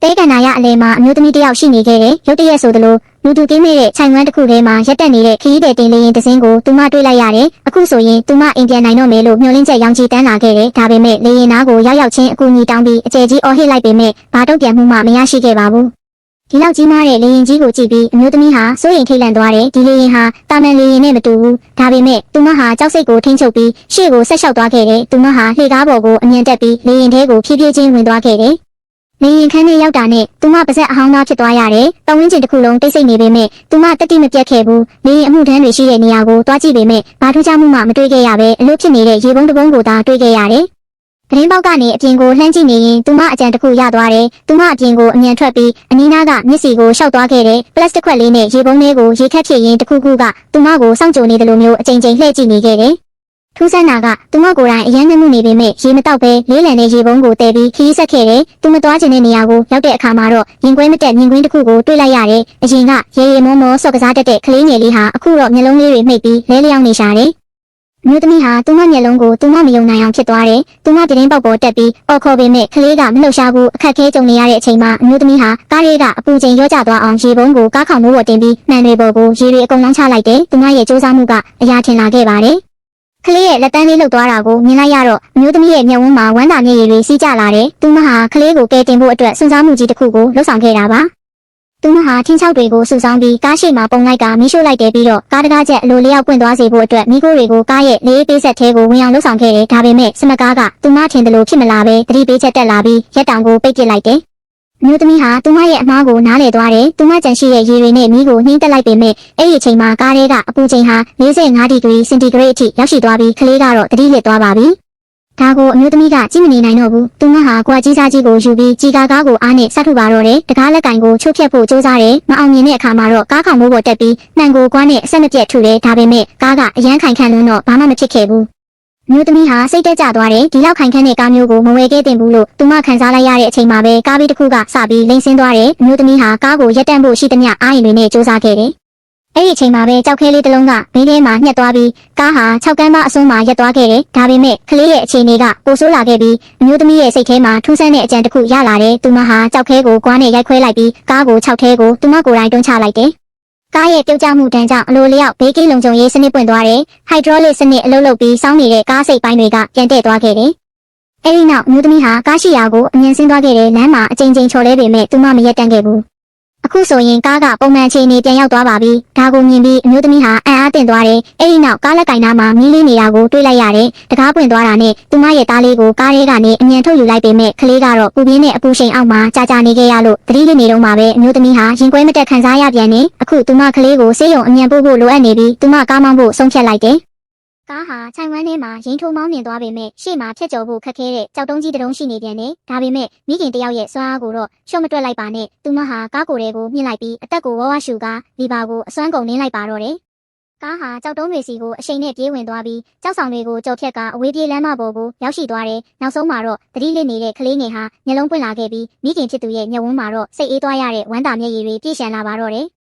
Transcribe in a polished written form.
တဲကန်နာရအလဲမှာအမျိုးသမီးတယောက်ရှိနေခဲ့တယ်ရုတ်တရက်ဆိုသလိုလူတူကင်းမဲ့တဲ့ခြိုင်ဝမ်းတစ်ခုထဲမှာရက်တက်နေတဲ့ခရီးသည်တင်လေရင်တစင်းကိုသူမတွေ့လိုက်ရတယ်အခုဆိုရင်သူမအိမ်ပြန်နိုင်တော့မယ်လို့မျှော်လင့်ချက်ရောင်ချီတန်းလာခဲ့တယ်ဒါပေမဲ့လေရင်နားကိုရောက်ရောက်ချင်းအကူအညီတောင်းပြီးအကျယ်ကြီးအော်ဟစ်လိုက်ပေမဲ့ဘာတုံ့ပြန်မှုမှမရရှိခဲ့ပါဘူးဒီလောက်ကြီးမားတဲ့လေရင်ကြီးကိုကြည့်ပြီးအမျိုးသမီးဟာစိုးရိမ်ထိတ်လန့်သွားတယ်ဒီလေရင်ဟာတာမန်လေရင်နဲ့မတူဘူးဒါပေမဲ့သူမဟာကြောက်စိတ်ကိုထိန်းချုပ်ပြီးရှေ့ကိုဆက်လျှောက်သွားခဲ့တယ်သူမဟာလှေကားပေါ်ကိုအမြန်တက်ပြီးလေရင်ထဲကိုဖြည်းဖြည်းချင်းဝင်သွားခဲ့တယ်လေရင်ခန်းထဲရောက်တာနဲ့သူမပါဇက်အဟောင်းသားဖြစ်သွားရတယ်။ပတ်ဝန်းကျင်တစ်ခုလုံးတိတ်ဆိတ်နေပေမဲ့သူမတတိမပြတ်ခဲ့ဘူး။လေရင်အမှုထမ်းတွေရှိတဲ့နေရာကိုတွားကြည့်ပေမဲ့ဘာထူးခြားမှုမှမတွေ့ခဲ့ရပဲအလို့ဖြစ်နေတဲ့ရေပုံးတစ်ပုံးကိုသာတွေ့ခဲ့ရတယ်။သတင်းပေါက်ကနေအပြင်ကိုလှမ်းကြည့်နေရင်သူမအကြံတစ်ခုရသွားတယ်။သူမအပြင်ကိုအမြန်ထွက်ပြီးအနီးနားကမျက်စီကိုရှောက်သွားခဲ့တယ်။ပလတ်စတစ်ခွက်လေးနဲ့ရေပုံးလေးကိုရေခက်ဖြစ်ရင်းတစ်ခုခုကသူမကိုစောင့်ကြိုနေတယ်လို့မျိုးအကြိမ်ကြိမ်လှည့်ကြည့်နေခဲ့တယ်ထူးဆန်းတာကသူမကိုယ်တိုင်အရန်နှမှုနေပေမဲ့ရေမတောက်ပဲလေးလံတဲ့ရေပုံးကိုတဲပြီးခီးဆက်ခဲ့တယ်။သူမသွားခြင်းတဲ့နေရာကိုရောက်တဲ့အခါမှာတော့ရင်ကွဲမတက်မြင်ကွင်းတစ်ခုကိုတွေ့လိုက်ရတယ်။အရင်ကရေရေမောမောဆော့ကစားတတ်တဲ့ကလေးငယ်လေးဟာအခုတော့မျက်လုံးလေးတွေမှိတ်ပြီးလဲလျောင်းနေရှာတယ်။မျိုးသမီးဟာသူမမျက်လုံးကိုသူမမယုံနိုင်အောင်ဖြစ်သွားတယ်။သူမပြတင်းပေါက်ပေါ်တက်ပြီးအော်ခေါ်ပေမဲ့ကလေးကမလှုပ်ရှားဘူးအခက်ခဲကြုံနေရတဲ့အချိန်မှာအမျိုးသမီးဟာကားလေးကအပူချိန်ရောကျသွားအောင်ရေပုံးကိုကားခေါင်မိုးပေါ်တင်ပြီးမှန်တွေပေါ်ကိုရေတွေအကုန်လုံးချလိုက်တယ်။သူမရဲ့စူးစမ်းမှုကအရာထင်လာခဲ့ပါတယ်ကလေးရဲ့လက်တန်းလေးလှုပ်သွားတာကိုမြင်လိုက်ရတော့အမျိုးသမီးရဲ့မျက်ဝန်းမှာဝမ်းသာမျက်ရည်တွေစီးကျလာတယ်။သူမဟာကလေးကိုကယ်တင်ဖို့အတွက်စွန့်စားမှုကြီးတစ်ခုကိုလှုပ်ဆောင်ခဲ့တာပါ။သူမဟာထင်းချောက်တွေကိုစုဆောင်းပြီးကားရှိမှာပုံလိုက်ကမီးရှို့လိုက်တယ်ပြီးတော့ကားတကားချက်အလိုလျောက်ပွင့်သွားစေဖို့အတွက်မိခိုးတွေကိုကားရဲ့လေးပေးဆက်သေးကိုဝင်အောင်လှုပ်ဆောင်ခဲ့တယ်။ဒါပေမဲ့စမကားကသူမထင်တယ်လို့ဖြစ်မလာပဲတတိပေးချက်တက်လာပြီးရက်တောင်ကိုပိတ်ပစ်လိုက်တယ်။အမျိုးသမီးဟာသူမရဲ့အမားကိုနားလည်သွားတယ်။သူမကြံရှိတဲ့ရေတွေနဲ့မီးကိုနှင်းတက်လိုက်ပေမဲ့အဲ့ဒီအချိန်မှာကားထဲကအပူချိန်ဟာ45ဒီဂရီစင်တီဂရိတ်အထိရောက်ရှိသွားပြီးကလေးကတော့တတိလစ်သွားပါပြီ။ဒါကိုအမျိုးသမီးကကြည့်မနေနိုင်တော့ဘူး။သူမဟာကွာကြီးစားကြီးကိုယူပြီးကြီးကားကားကိုအားနဲ့ဆက်ထုတ်ပါတော့တယ်။တကားလက်ကင်ကိုချိုးဖြတ်ဖို့စူးစမ်းတယ်။မအောင်မြင်တဲ့အခါမှာတော့ကားခေါင်မိုးပေါ်တက်ပြီးနှံကိုကွာနဲ့အဆက်မပြတ်ထုတယ်။ဒါပေမဲ့ကားကအရန်ခိုင်ခန့်လွန်းတော့ဘာမှမဖြစ်ခဲ့ဘူး။မျိုးသမီးဟာစိတ်တက်ကြသွားတယ်ဒီလောက်ခိုင်ခန့်တဲ့ကားမျိုးကိုမဝယ်ခဲ့တင်ဘူးလို့သူမခံစားလိုက်ရတဲ့အချိန်မှာပဲကားဘေးတစ်ခုကစပြီးလိမ့်ဆင်းသွားတယ်မျိုးသမီးဟာကားကိုရက်တန့်ဖို့ရှိသမျှအားရင်တွေနဲ့စူးစမ်းခဲ့တယ်အဲ့ဒီအချိန်မှာပဲကြောက်ခဲလေးတစ်လုံးကဘေးထဲမှာညှက်သွားပြီးကားဟာ6ကမ်းပါအစွန်းမှာရက်သွားခဲ့တယ်ဒါပေမဲ့ကလေးရဲ့အခြေအနေကပိုဆိုးလာခဲ့ပြီးအမျိုးသမီးရဲ့စိတ်ထဲမှာထူးဆန်းတဲ့အကြံတစ်ခုရလာတယ်သူမဟာကြောက်ခဲကိုကွာနဲ့ရိုက်ခွဲလိုက်ပြီးကားကို6ထဲကိုသူမကိုယ်တိုင်တွန်းချလိုက်တယ်ကားရဲ့ပြုတ်ကျမှုတန်းကြောင့်အလိုလျောက်ဘေးကင်းလုံခြုံရေးစနစ်ပွင့်သွားတယ်။ဟိုက်ဒရောလစ်စနစ်အလုပ်လုပ်ပြီးစောင်းနေတဲ့ကားစိတ်ပိုင်းတွေကပြန်တည့်သွားခဲ့တယ်။အဲဒီနောက်အမျိုးသမီးဟာကားရှိရာကိုအမြင်ဆင်းသွားခဲ့တဲ့လမ်းမှာအကြိမ်ကြိမ်ချော်လဲပေမဲ့သူမမရက်တန့်ခဲ့ဘူး။အခုဆိုရင်ကားကပုံမှန်အခြေအနေပြန်ရောက်သွားပါပြီ။ဒါကိုမြင်ပြီးအမျိုးသမီးဟာအံ့အားသင့်သွားတယ်။အဲဒီနောက်ကားလက်ကင်နားမှာမီးလေးနေတာကိုတွေ့လိုက်ရတယ်။တကားပွင့်သွားတာနဲ့သူမရဲ့သားလေးကိုကားထဲကနေအမြန်ထုတ်ယူလိုက်ပေမဲ့ကလေးကတော့ပူပြင်းတဲ့အပူရှိန်အောက်မှာကြာနေခဲ့ရလို့သတိလစ်နေတော့မှပဲအမျိုးသမီးဟာရင်ကွဲမတက်ခံစားရပြန်နေ။အခုသူမကလေးကိုဆေးရုံအမြန်ပို့ဖို့လိုအပ်နေပြီးသူမကားမောင်းဖို့ဆုံးဖြတ်လိုက်တယ်။ကားဟာခြိုင်ဝမ်းထဲမှာရင်ထိုးမောင်းနှင်သွားပေမဲ့ရှေ့မှာဖြတ်ကျော်ဖို့ခက်ခဲတဲ့ကြောက်တုံးကြီးတုံးရှိနေပြန်တယ်။ဒါပေမဲ့မိခင်တယောက်ရဲ့စွမ်းအားကိုတော့ရှော့မတွက်လိုက်ပါနဲ့။သူမဟာကားကိုယ်တွေကိုမြင့်လိုက်ပြီးအသက်ကိုဝဝရှူကာလီဘာကိုအစွမ်းကုန်နင်းလိုက်ပါတော့တယ်။ကားဟာကြောက်တုံးတွေစီကိုအရှိန်နဲ့ပြေးဝင်သွားပြီးကြောက်ဆောင်တွေကိုကြော်ဖြတ်ကအဝေးပြေးလမ်းမပေါ်ကိုရောက်ရှိသွားတယ်။နောက်ဆုံးမှာတော့တတိလစ်နေတဲ့ကလေးငယ်ဟာမျက်လုံးပွင့်လာခဲ့ပြီးမိခင်ဖြစ်သူရဲ့မျက်ဝန်းမှာတော့စိတ်အေးသွားရတဲ့ဝမ်းသာမျက်ရည်တွေပြည့်ရှံလာပါတော့တယ်။